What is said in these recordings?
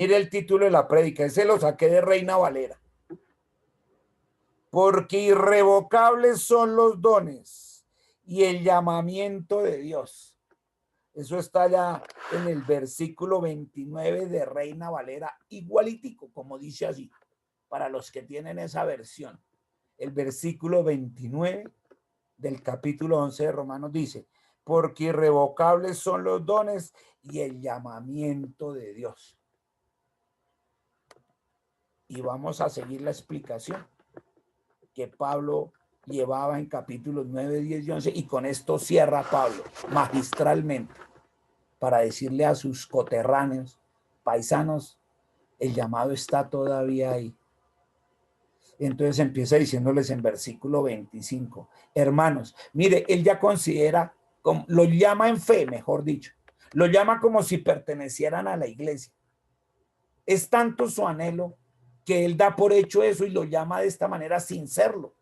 Mire el título de la prédica, ese lo saqué de Reina Valera. Porque irrevocables son los dones y el llamamiento de Dios. Eso está ya en el versículo 29 de Reina Valera, igualitico, como dice así, para los que tienen esa versión. El versículo 29 del capítulo 11 de Romanos dice, porque irrevocables son los dones y el llamamiento de Dios. Y vamos a seguir la explicación que Pablo llevaba en capítulos 9, 10 y 11, y con esto cierra Pablo magistralmente para decirle a sus coterráneos, paisanos, el llamado está todavía ahí. Entonces empieza diciéndoles en versículo 25, hermanos, mire, él ya considera, lo llama en fe, mejor dicho, lo llama como si pertenecieran a la iglesia. Es tanto su anhelo que él da por hecho eso y lo llama de esta manera sin serlo,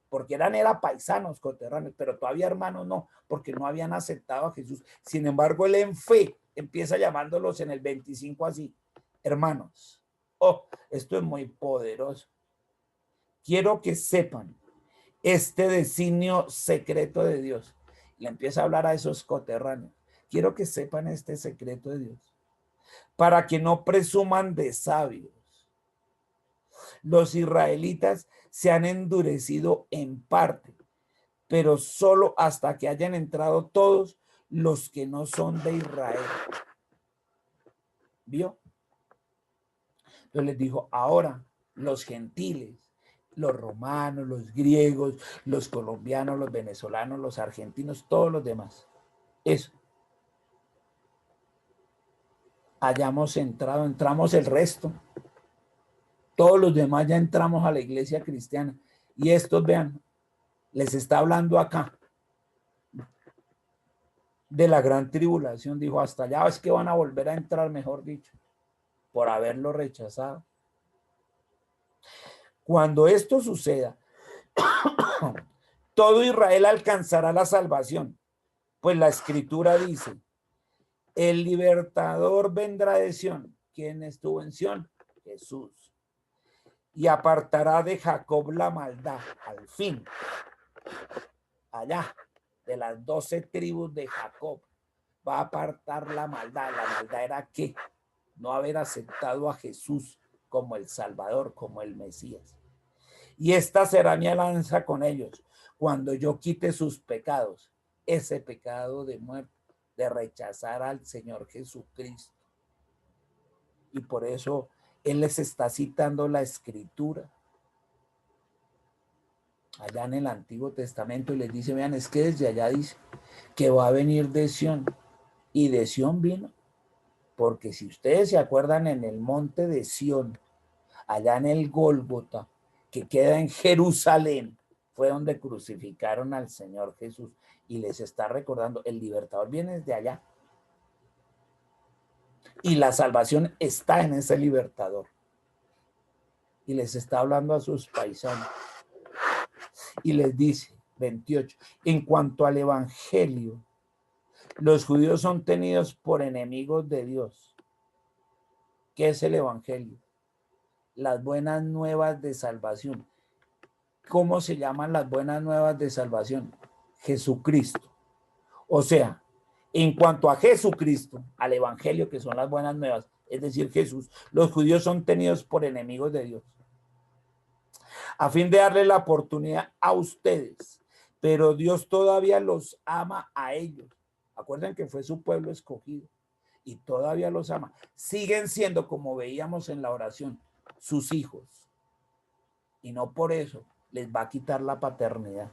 porque era paisanos, coterráneos, pero todavía hermanos no, porque no habían aceptado a Jesús. Sin embargo, él en fe empieza llamándolos en el 25 así, hermanos. Oh, esto es muy poderoso. Quiero que sepan este designio secreto de Dios. Le empieza a hablar a esos coterráneos. Quiero que sepan este secreto de Dios, para que no presuman de sabios. Los israelitas se han endurecido en parte, pero solo hasta que hayan entrado todos los que no son de Israel. ¿Vio? Entonces les dijo, ahora los gentiles, los romanos, los griegos, los colombianos, los venezolanos, los argentinos, todos los demás. Eso. Hayamos entrado, entramos el resto. Todos los demás ya entramos a la iglesia cristiana. Y estos, vean, les está hablando acá de la gran tribulación. Dijo, hasta allá es que van a volver a entrar, mejor dicho, por haberlo rechazado. Cuando esto suceda, todo Israel alcanzará la salvación, pues la escritura dice, el libertador vendrá de Sión. ¿Quién estuvo en Sión? Jesús. Y apartará de Jacob la maldad, al fin. Allá, de las 12 tribus de Jacob, va a apartar la maldad. La maldad era ¿qué? No haber aceptado a Jesús como el Salvador, como el Mesías. Y esta será mi alianza con ellos, cuando yo quite sus pecados, ese pecado de muerte, de rechazar al Señor Jesucristo. Y por eso Él les está citando la Escritura allá en el Antiguo Testamento y les dice, vean, es que desde allá dice que va a venir de Sión, y de Sión vino, porque si ustedes se acuerdan, en el monte de Sión, allá en el Gólgota, que queda en Jerusalén, fue donde crucificaron al Señor Jesús, y les está recordando, el libertador viene desde allá, y la salvación está en ese libertador, y les está hablando a sus paisanos, y les dice, 28, en cuanto al evangelio, los judíos son tenidos por enemigos de Dios. ¿Qué es el evangelio? Las buenas nuevas de salvación. ¿Cómo se llaman las buenas nuevas de salvación? Jesucristo. O sea, en cuanto a Jesucristo, al evangelio, que son las buenas nuevas, es decir, Jesús, los judíos son tenidos por enemigos de Dios, a fin de darle la oportunidad a ustedes, pero Dios todavía los ama a ellos. Acuerden que fue su pueblo escogido y todavía los ama. Siguen siendo, como veíamos en la oración, sus hijos, y no por eso les va a quitar la paternidad.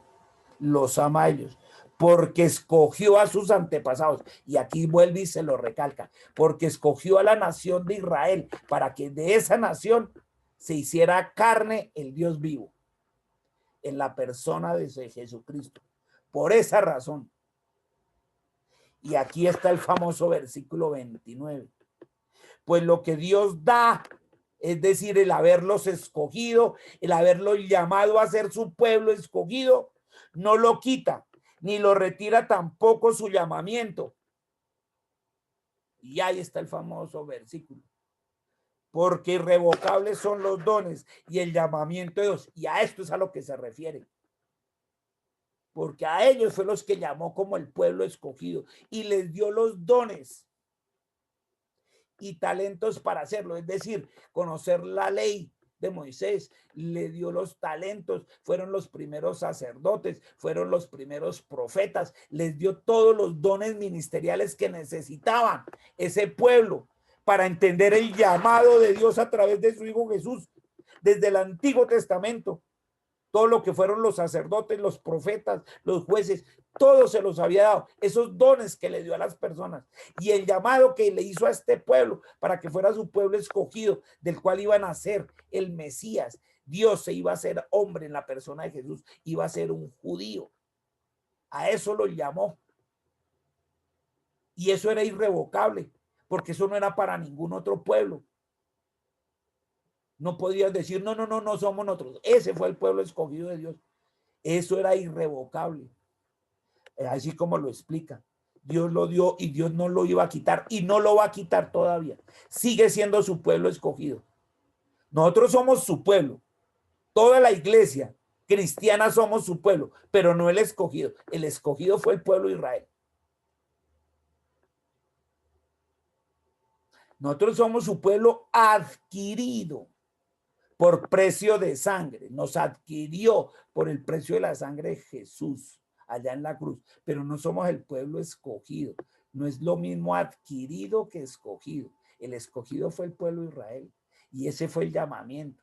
Los ama a ellos, porque escogió a sus antepasados, y aquí vuelve y se lo recalca, porque escogió a la nación de Israel para que de esa nación se hiciera carne el Dios vivo, en la persona de Jesucristo. Por esa razón. Y aquí está el famoso versículo 29. Pues lo que Dios da, es decir, el haberlos escogido, el haberlos llamado a ser su pueblo escogido, no lo quita, ni lo retira tampoco su llamamiento. Y ahí está el famoso versículo. porque irrevocables son los dones y el llamamiento de Dios. Y a esto es a lo que se refiere. Porque a ellos fue los que llamó como el pueblo escogido y les dio los dones y talentos para hacerlo. Es decir, conocer la ley de Moisés, le dio los talentos, fueron los primeros sacerdotes, fueron los primeros profetas, les dio todos los dones ministeriales que necesitaban ese pueblo para entender el llamado de Dios a través de su Hijo Jesús, desde el Antiguo Testamento. Todo lo que fueron los sacerdotes, los profetas, los jueces, todo se los había dado, esos dones que le dio a las personas y el llamado que le hizo a este pueblo para que fuera su pueblo escogido, del cual iban a ser el Mesías. Dios se iba a hacer hombre en la persona de Jesús, iba a ser un judío. A eso lo llamó. Y eso era irrevocable, porque eso no era para ningún otro pueblo. No podías decir, no somos nosotros. Ese fue el pueblo escogido de Dios. Eso era irrevocable. Así como lo explica. Dios lo dio y Dios no lo iba a quitar y no lo va a quitar todavía. Sigue siendo su pueblo escogido. Nosotros somos su pueblo. Toda la iglesia cristiana somos su pueblo, pero no el escogido. El escogido fue el pueblo de Israel. Nosotros somos su pueblo adquirido por precio de sangre. Nos adquirió por el precio de la sangre de Jesús allá en la cruz, pero no somos el pueblo escogido. No es lo mismo adquirido que escogido. El escogido fue el pueblo de Israel y ese fue el llamamiento.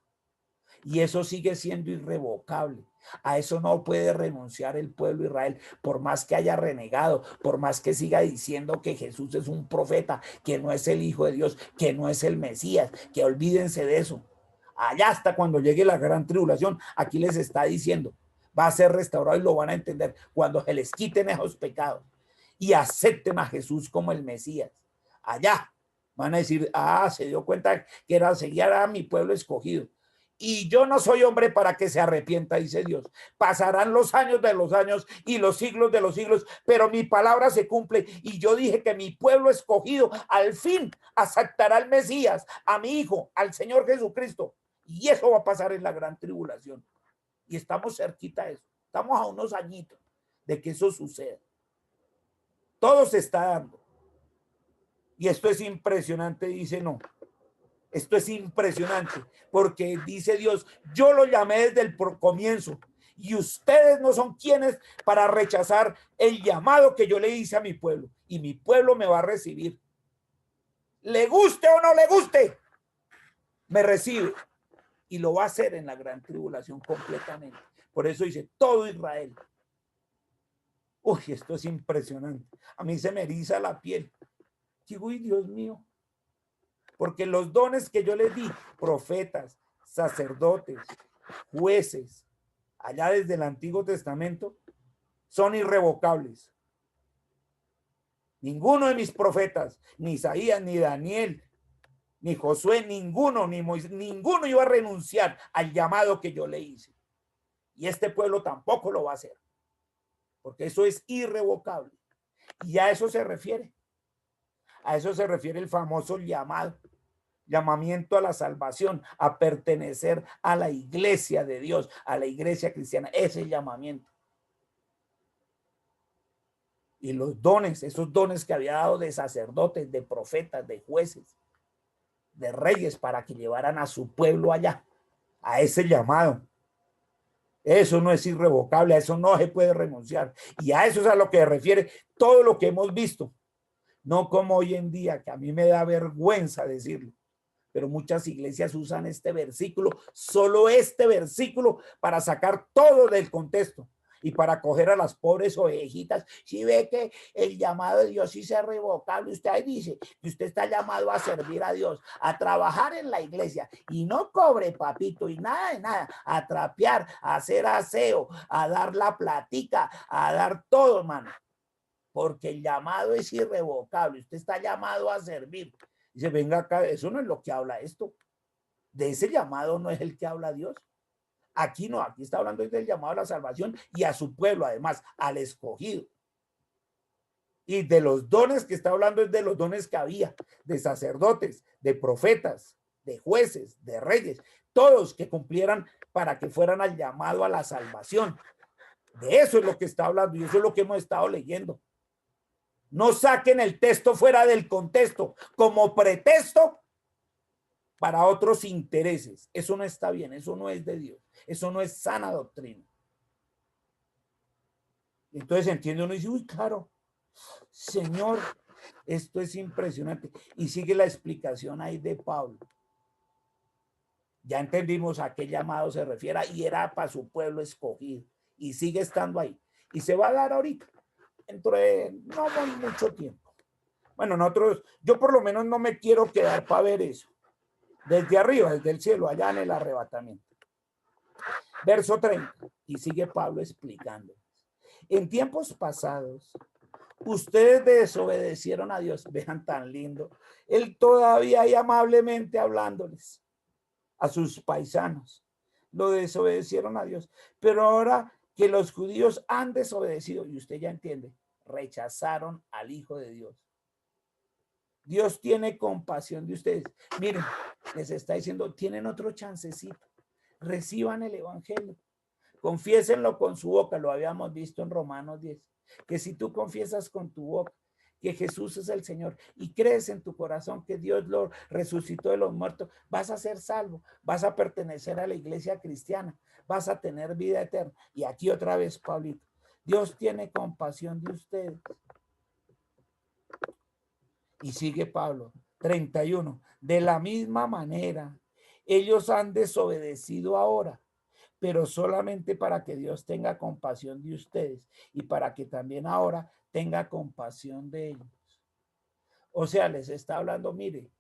Y eso sigue siendo irrevocable. A eso no puede renunciar el pueblo de Israel, por más que haya renegado, por más que siga diciendo que Jesús es un profeta, que no es el Hijo de Dios, que no es el Mesías, que olvídense de eso. Allá hasta cuando llegue la gran tribulación, aquí les está diciendo, va a ser restaurado y lo van a entender cuando se les quiten esos pecados y acepten a Jesús como el Mesías. Allá van a decir, se dio cuenta que seguía a mi pueblo escogido. Y yo no soy hombre para que se arrepienta, dice Dios. Pasarán los años de los años y los siglos de los siglos, pero mi palabra se cumple. Y yo dije que mi pueblo escogido al fin aceptará al Mesías, a mi Hijo, al Señor Jesucristo. Y eso va a pasar en la gran tribulación. Y estamos cerquita de eso. Estamos a unos añitos de que eso suceda. Todo se está dando. Y esto es impresionante, dice no. Esto es impresionante, porque dice Dios, yo lo llamé desde el comienzo y ustedes no son quienes para rechazar el llamado que yo le hice a mi pueblo y mi pueblo me va a recibir. Le guste o no le guste, me recibe y lo va a hacer en la gran tribulación completamente. Por eso dice todo Israel. Uy, esto es impresionante. A mí se me eriza la piel. Digo, uy, Dios mío. Porque los dones que yo les di, profetas, sacerdotes, jueces, allá desde el Antiguo Testamento, son irrevocables. Ninguno de mis profetas, ni Isaías, ni Daniel, ni Josué, ninguno, ni Moisés, ninguno iba a renunciar al llamado que yo le hice. Y este pueblo tampoco lo va a hacer, porque eso es irrevocable. Y a eso se refiere. A eso se refiere el famoso llamamiento a la salvación, a pertenecer a la iglesia de Dios, a la iglesia cristiana. Ese es el llamamiento. Y los dones, esos dones que había dado de sacerdotes, de profetas, de jueces, de reyes, para que llevaran a su pueblo allá, a ese llamado. Eso no es irrevocable, a eso no se puede renunciar. Y a eso es a lo que se refiere todo lo que hemos visto. No como hoy en día, que a mí me da vergüenza decirlo, pero muchas iglesias usan este versículo, solo este versículo, para sacar todo del contexto y para coger a las pobres ovejitas. Si ve que el llamado de Dios sí es irrevocable, usted ahí dice que usted está llamado a servir a Dios, a trabajar en la iglesia y no cobre, papito, y nada de nada, a trapear, a hacer aseo, a dar la platica, a dar todo, hermano. Porque el llamado es irrevocable. Usted está llamado a servir. Dice, venga acá, eso no es lo que habla esto. De ese llamado no es el que habla Dios. Aquí no, aquí está hablando del llamado a la salvación y a su pueblo, además, al escogido. Y de los dones que está hablando es de los dones que había, de sacerdotes, de profetas, de jueces, de reyes, todos que cumplieran para que fueran al llamado a la salvación. De eso es lo que está hablando y eso es lo que hemos estado leyendo. No saquen el texto fuera del contexto como pretexto para otros intereses. Eso no está bien, eso no es de Dios, eso no es sana doctrina. Entonces entiende uno y dice, uy, claro, Señor, esto es impresionante. Y sigue la explicación ahí de Pablo. Ya entendimos a qué llamado se refiere y era para su pueblo escogido. Y sigue estando ahí. Y se va a dar ahorita, dentro de no mucho tiempo. Bueno, nosotros, yo por lo menos no me quiero quedar para ver eso. Desde arriba, desde el cielo, allá en el arrebatamiento. Verso 30. Y sigue Pablo explicando. En tiempos pasados, ustedes desobedecieron a Dios. Vean tan lindo. Él todavía ahí amablemente hablándoles a sus paisanos. Lo desobedecieron a Dios. Pero ahora que los judíos han desobedecido, y usted ya entiende, rechazaron al Hijo de Dios. Dios tiene compasión de ustedes. Miren, les está diciendo, tienen otro chancecito. Reciban el evangelio. Confiésenlo con su boca, lo habíamos visto en Romanos 10, que si tú confiesas con tu boca que Jesús es el Señor y crees en tu corazón que Dios lo resucitó de los muertos, vas a ser salvo, vas a pertenecer a la iglesia cristiana, vas a tener vida eterna. Y aquí otra vez, Pablito, Dios tiene compasión de ustedes. Y sigue Pablo, 31, de la misma manera, ellos han desobedecido ahora, pero solamente para que Dios tenga compasión de ustedes y para que también ahora tenga compasión de ellos. O sea, les está hablando, mire,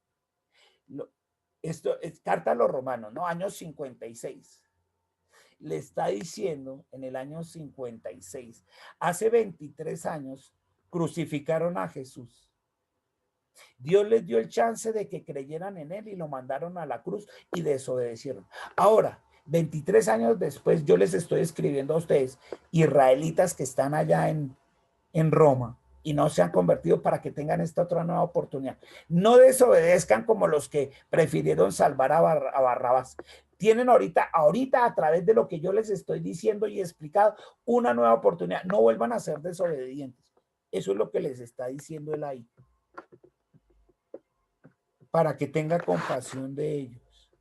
esto es carta a los romanos, ¿no? Año 56. Le está diciendo en el año 56, hace 23 años crucificaron a Jesús. Dios les dio el chance de que creyeran en él y lo mandaron a la cruz y desobedecieron. Ahora, 23 años después, yo les estoy escribiendo a ustedes, israelitas que están allá en Roma y no se han convertido, para que tengan esta otra nueva oportunidad. No desobedezcan como los que prefirieron salvar a Barrabás. Tienen ahorita a través de lo que yo les estoy diciendo y explicado, una nueva oportunidad. No vuelvan a ser desobedientes. Eso es lo que les está diciendo él ahí, para que tenga compasión de ellos.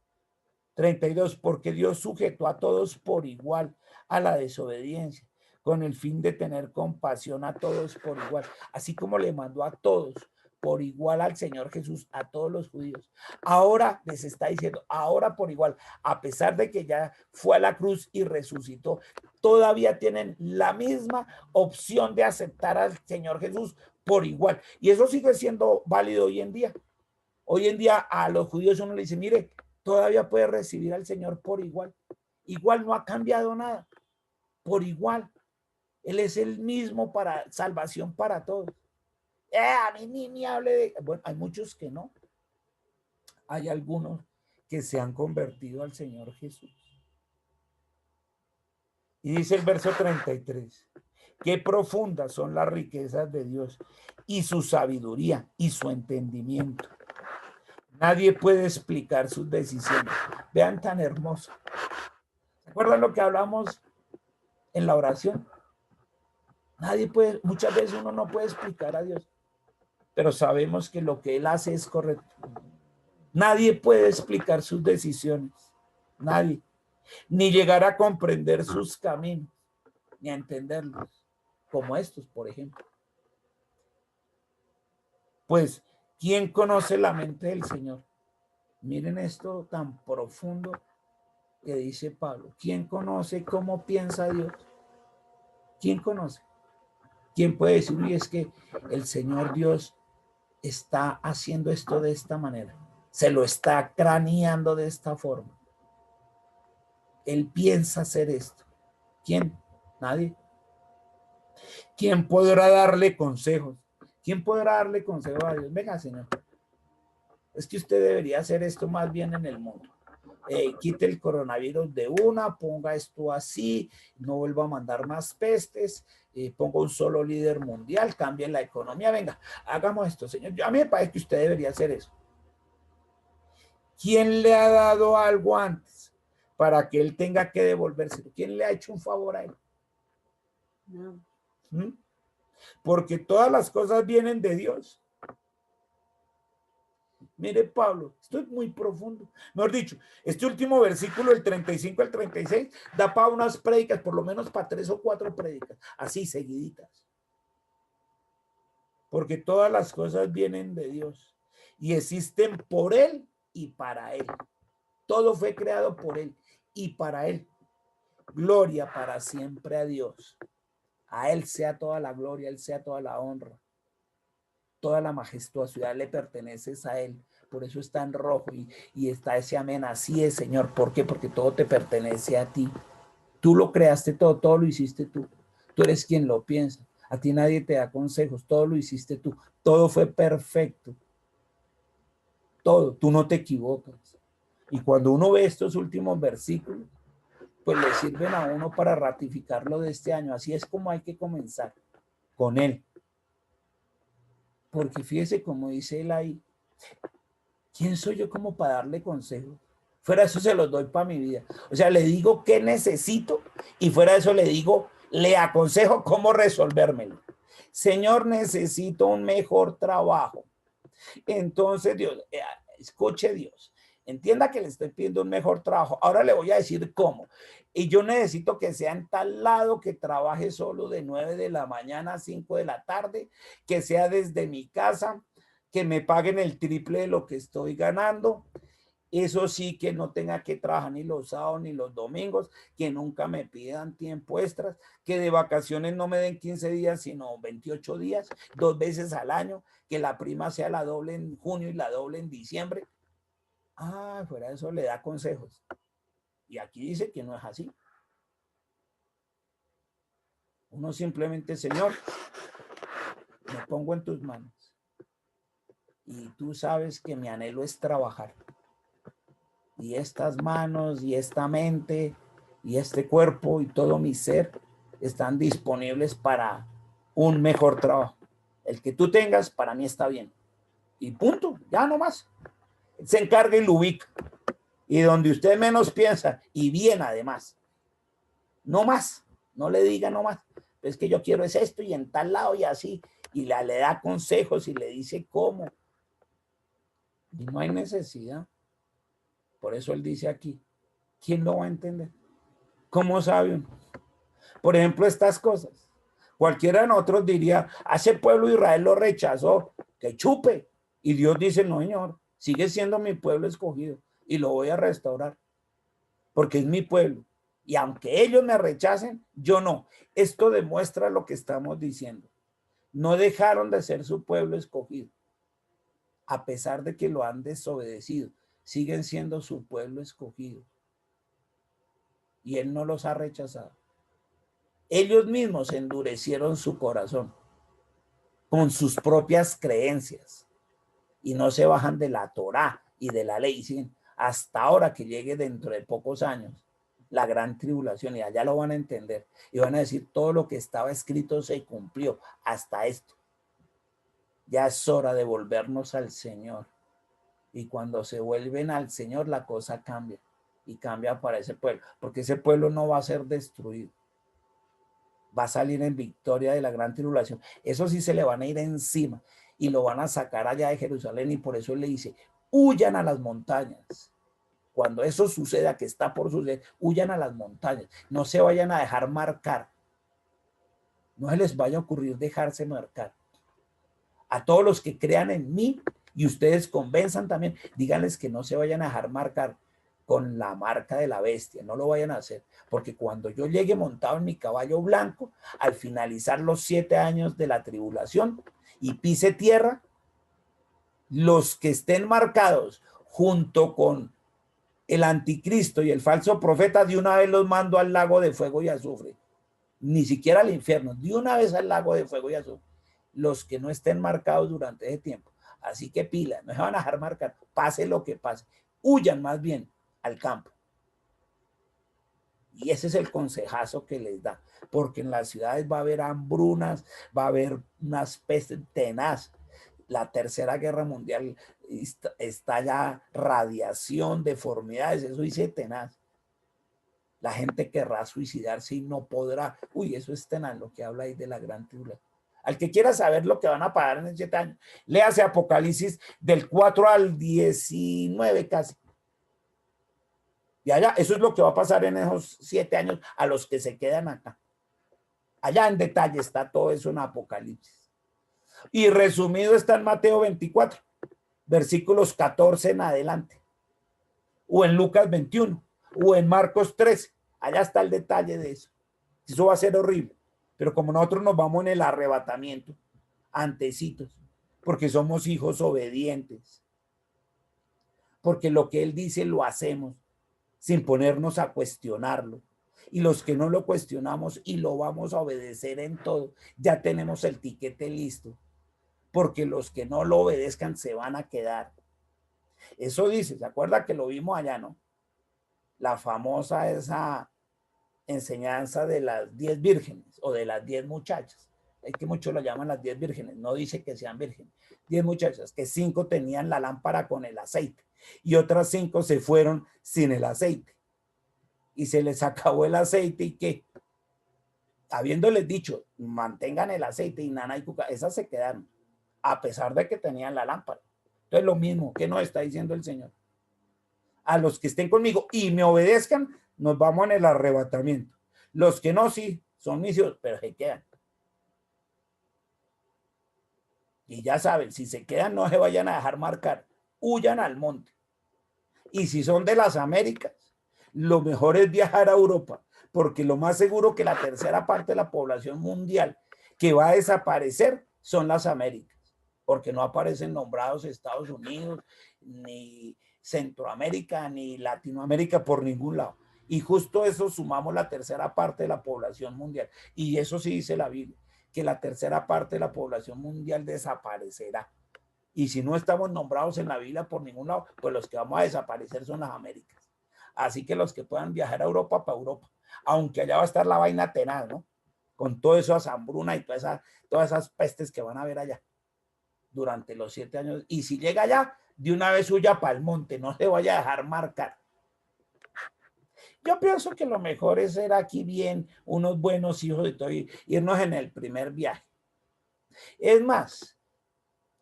32, porque Dios sujetó a todos por igual a la desobediencia, con el fin de tener compasión a todos por igual, así como le mandó a todos por igual al Señor Jesús, a todos los judíos. Ahora les está diciendo, ahora por igual, a pesar de que ya fue a la cruz y resucitó, todavía tienen la misma opción de aceptar al Señor Jesús por igual. Y eso sigue siendo válido hoy en día. Hoy en día a los judíos uno le dice, mire, todavía puede recibir al Señor por igual. Igual no ha cambiado nada. Por igual. Él es el mismo para salvación para todos. A mí ni hable de... Bueno, hay muchos que no. Hay algunos que se han convertido al Señor Jesús. Y dice el verso 33. Qué profundas son las riquezas de Dios y su sabiduría y su entendimiento. Nadie puede explicar sus decisiones. Vean tan hermoso. ¿Se acuerdan lo que hablamos en la oración? Nadie puede, muchas veces uno no puede explicar a Dios, pero sabemos que lo que Él hace es correcto. Nadie puede explicar sus decisiones. Nadie. Ni llegar a comprender sus caminos, ni a entenderlos, como estos, por ejemplo. Pues, ¿quién conoce la mente del Señor? Miren esto tan profundo que dice Pablo. ¿Quién conoce cómo piensa Dios? ¿Quién conoce? ¿Quién puede decir, y es que el Señor Dios está haciendo esto de esta manera? Se lo está craneando de esta forma. Él piensa hacer esto. ¿Quién? Nadie. ¿Quién podrá darle consejos? ¿Quién podrá darle consejos a Dios? Venga, Señor, es que usted debería hacer esto más bien en el mundo. Quite el coronavirus de una, ponga esto así, no vuelva a mandar más pestes, ponga un solo líder mundial, cambie la economía. Venga, hagamos esto, Señor. A mí me parece que usted debería hacer eso. ¿Quién le ha dado algo antes para que él tenga que devolvérselo? ¿Quién le ha hecho un favor a él? No. ¿Mm? Porque todas las cosas vienen de Dios. Mire, Pablo, esto es muy profundo. Mejor dicho, este último versículo, el 35 al 36, da para unas prédicas, por lo menos para 3 o 4 prédicas, así seguiditas. Porque todas las cosas vienen de Dios y existen por Él y para Él. Todo fue creado por Él y para Él. Gloria para siempre a Dios. A Él sea toda la gloria, a Él sea toda la honra. Toda la majestuosidad le pertenece a Él. Por eso está en rojo y está ese amén. Así es, Señor. ¿Por qué? Porque todo te pertenece a ti. Tú lo creaste todo, todo lo hiciste tú. Tú eres quien lo piensa. A ti nadie te da consejos, todo lo hiciste tú. Todo fue perfecto. Todo, tú no te equivocas. Y cuando uno ve estos últimos versículos, pues le sirven a uno para ratificar lo de este año. Así es como hay que comenzar con Él. Porque fíjese como dice él ahí, ¿quién soy yo como para darle consejos? Fuera de eso se los doy para mi vida. O sea, le digo qué necesito y fuera de eso le digo, le aconsejo cómo resolvérmelo. Señor, necesito un mejor trabajo. Entonces, Dios, escuche Dios, entienda que le estoy pidiendo un mejor trabajo. Ahora le voy a decir cómo. Y yo necesito que sea en tal lado, que trabaje solo de 9 de la mañana a 5 de la tarde, que sea desde mi casa, que me paguen el triple de lo que estoy ganando. Eso sí, que no tenga que trabajar ni los sábados ni los domingos, que nunca me pidan tiempo extras, que de vacaciones no me den 15 días, sino 28 días, 2 veces al año, que la prima sea la doble en junio y la doble en diciembre. Ah, fuera de eso le da consejos. Y aquí dice que no es así. Uno simplemente, Señor, me pongo en tus manos. Y tú sabes que mi anhelo es trabajar. Y estas manos y esta mente y este cuerpo y todo mi ser están disponibles para un mejor trabajo. El que tú tengas para mí está bien. Y punto, ya no más. Se encarga y lo ubica. Y donde usted menos piensa, y bien además. No más, no le diga no más. Es que yo quiero es esto y en tal lado y así. Y le da consejos y le dice cómo. Y no hay necesidad. Por eso él dice aquí, ¿quién lo va a entender? ¿Cómo sabe uno? Por ejemplo, estas cosas. Cualquiera de nosotros diría, a ese pueblo Israel lo rechazó, que chupe. Y Dios dice, no, Señor, sigue siendo mi pueblo escogido y lo voy a restaurar, porque es mi pueblo. Y aunque ellos me rechacen, yo no. Esto demuestra lo que estamos diciendo. No dejaron de ser su pueblo escogido, a pesar de que lo han desobedecido. Siguen siendo su pueblo escogido. Y Él no los ha rechazado. Ellos mismos endurecieron su corazón con sus propias creencias y no se bajan de la Torá y de la ley, ¿sí? Hasta ahora que llegue dentro de pocos años la gran tribulación y allá lo van a entender y van a decir todo lo que estaba escrito se cumplió hasta esto. Ya es hora de volvernos al Señor y cuando se vuelven al Señor la cosa cambia y cambia para ese pueblo, porque ese pueblo no va a ser destruido. Va a salir en victoria de la gran tribulación. Eso sí se le van a ir encima y lo van a sacar allá de Jerusalén y por eso él le dice, huyan a las montañas. Cuando eso suceda, que está por suceder, huyan a las montañas. No se vayan a dejar marcar. No se les vaya a ocurrir dejarse marcar. A todos los que crean en mí y ustedes convenzan también, díganles que no se vayan a dejar marcar con la marca de la bestia, no lo vayan a hacer, porque cuando yo llegue montado en mi caballo blanco, al finalizar los 7 años de la tribulación y pise tierra, los que estén marcados junto con el anticristo y el falso profeta, de una vez los mando al lago de fuego y azufre, ni siquiera al infierno, de una vez al lago de fuego y azufre, los que no estén marcados durante ese tiempo. Así que pila, no se van a dejar marcar, pase lo que pase, huyan más bien al campo. Y ese es el consejazo que les da, porque en las ciudades va a haber hambrunas, va a haber unas pestes tenaz. La Tercera Guerra Mundial está ya radiación, deformidades, eso dice tenaz. La gente querrá suicidarse y no podrá. Uy, eso es tenaz lo que habla ahí de la gran tribulación. Al que quiera saber lo que van a pagar en 7 años, léase Apocalipsis del 4 al 19 casi. Y allá, eso es lo que va a pasar en esos 7 años a los que se quedan acá. Allá en detalle está todo eso en Apocalipsis. Y resumido está en Mateo 24, versículos 14 en adelante. O en Lucas 21, o en Marcos 13. Allá está el detalle de eso. Eso va a ser horrible. Pero como nosotros nos vamos en el arrebatamiento, antecitos, porque somos hijos obedientes, porque lo que Él dice lo hacemos sin ponernos a cuestionarlo. Y los que no lo cuestionamos y lo vamos a obedecer en todo, ya tenemos el tiquete listo, porque los que no lo obedezcan se van a quedar. Eso dice, ¿se acuerda que lo vimos allá, no? La famosa esa enseñanza de las 10 vírgenes o de las 10 muchachas. Es que muchos lo llaman las 10 vírgenes, no dice que sean vírgenes. 10 muchachas, que 5 tenían la lámpara con el aceite y otras 5 se fueron sin el aceite. Y se les acabó el aceite y que, habiéndoles dicho, mantengan el aceite y nana y cuca, esas se quedaron, a pesar de que tenían la lámpara. Entonces lo mismo que nos está diciendo el Señor. A los que estén conmigo y me obedezcan, nos vamos en el arrebatamiento. Los que no, sí, son mis hijos, pero se quedan. Y ya saben, si se quedan, no se vayan a dejar marcar. Huyan al monte. Y si son de las Américas, lo mejor es viajar a Europa, porque lo más seguro que la tercera parte de la población mundial que va a desaparecer son las Américas, porque no aparecen nombrados Estados Unidos, ni Centroamérica, ni Latinoamérica por ningún lado. Y justo eso sumamos la tercera parte de la población mundial. Y eso sí dice la Biblia, que la tercera parte de la población mundial desaparecerá. Y si no estamos nombrados en la Biblia por ningún lado, pues los que vamos a desaparecer son las Américas. Así que los que puedan viajar a Europa, para Europa. Aunque allá va a estar la vaina tenaz, ¿no? Con todo eso, hambruna y todas esas pestes que van a ver allá durante los 7 años. Y si llega allá, de una vez huya para el monte, no se vaya a dejar marcar. Yo pienso que lo mejor es ser aquí bien, unos buenos hijos de todo, irnos en el primer viaje. Es más,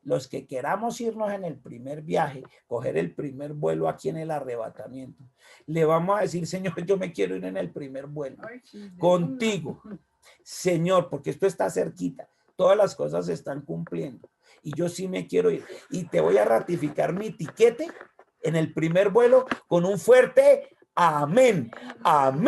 los que queramos irnos en el primer viaje, coger el primer vuelo aquí en el arrebatamiento, le vamos a decir, Señor, yo me quiero ir en el primer vuelo contigo, Señor, porque esto está cerquita, todas las cosas se están cumpliendo y yo sí me quiero ir y te voy a ratificar mi tiquete en el primer vuelo con un fuerte amén, amén.